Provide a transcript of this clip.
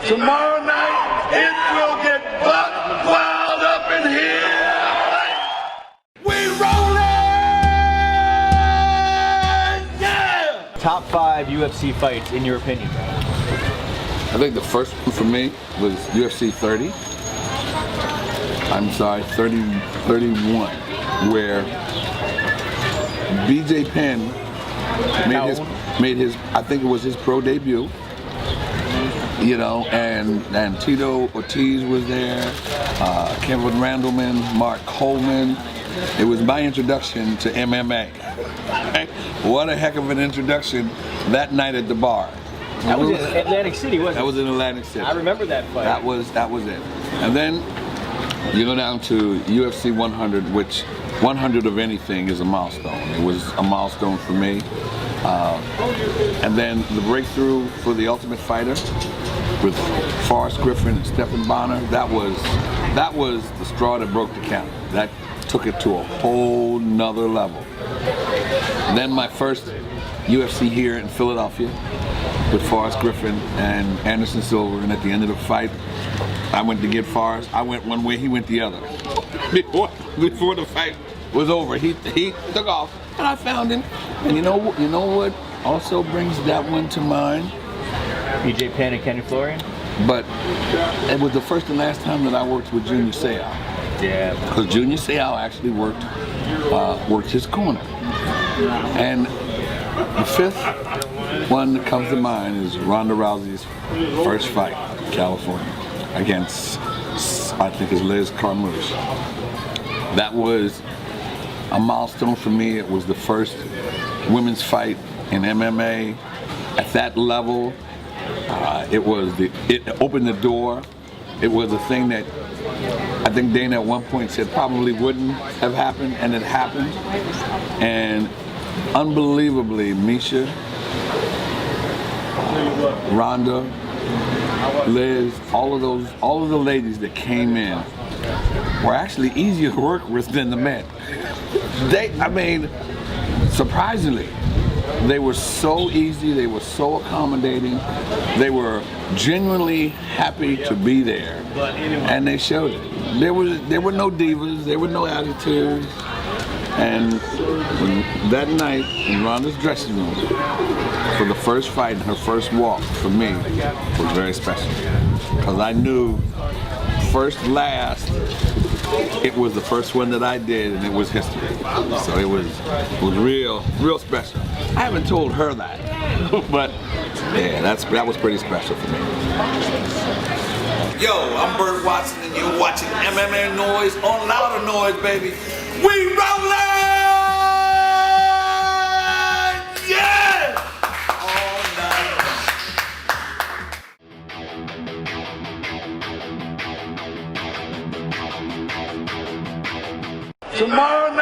Tomorrow night, it will get buck wild up in here. We rolling! Yeah! Top 5 UFC fights in your opinion? I think the first one for me was UFC 30. I'm sorry, 31, where BJ Penn made his, I think it was his pro debut. You know, and Tito Ortiz was there, Kevin Randleman, Mark Coleman. It was my introduction to MMA. What a heck of an introduction that night at the bar. That was in Atlantic City, wasn't it? That was in Atlantic City. I remember that fight. That was it. And then you go down to UFC 100, which 100 of anything is a milestone. It was a milestone for me. And then the breakthrough for the Ultimate Fighter with Forrest Griffin and Stephen Bonner, that was the straw that broke the camel's. That took it to a whole nother level. And then my first UFC here in Philadelphia with Forrest Griffin and Anderson Silva, and at the end of the fight, I went to get Forrest. I went one way, he went the other. Before the fight was over, he took off, and I found him. And you know what also brings that one to mind? BJ Penn and Kenny Florian? But it was the first and last time that I worked with Junior Seau. Yeah. Because Junior Seau actually worked his corner. And the fifth one that comes to mind is Ronda Rousey's first fight in California against, I think it's Liz Carmouche. That was a milestone for me. It was the first women's fight in MMA at that level. It opened the door. It was a thing that I think Dana at one point said probably wouldn't have happened, and it happened. And unbelievably, Misha, Ronda, Liz, all of the ladies that came in were actually easier to work with than the men. Surprisingly, they were so easy, they were so accommodating, they were genuinely happy to be there, and they showed it. There were no divas, there were no attitudes, and that night in Ronda's dressing room, for the first fight and her first walk, for me, was very special. Because I knew, first, last, it was the first one that I did, and it was history. So it was real special. I haven't told her that, but yeah, that was pretty special for me. Yo, I'm Burt Watson, and you're watching MMA Noise on Louder Noise, baby. We rollin'! Yeah! All night. Tomorrow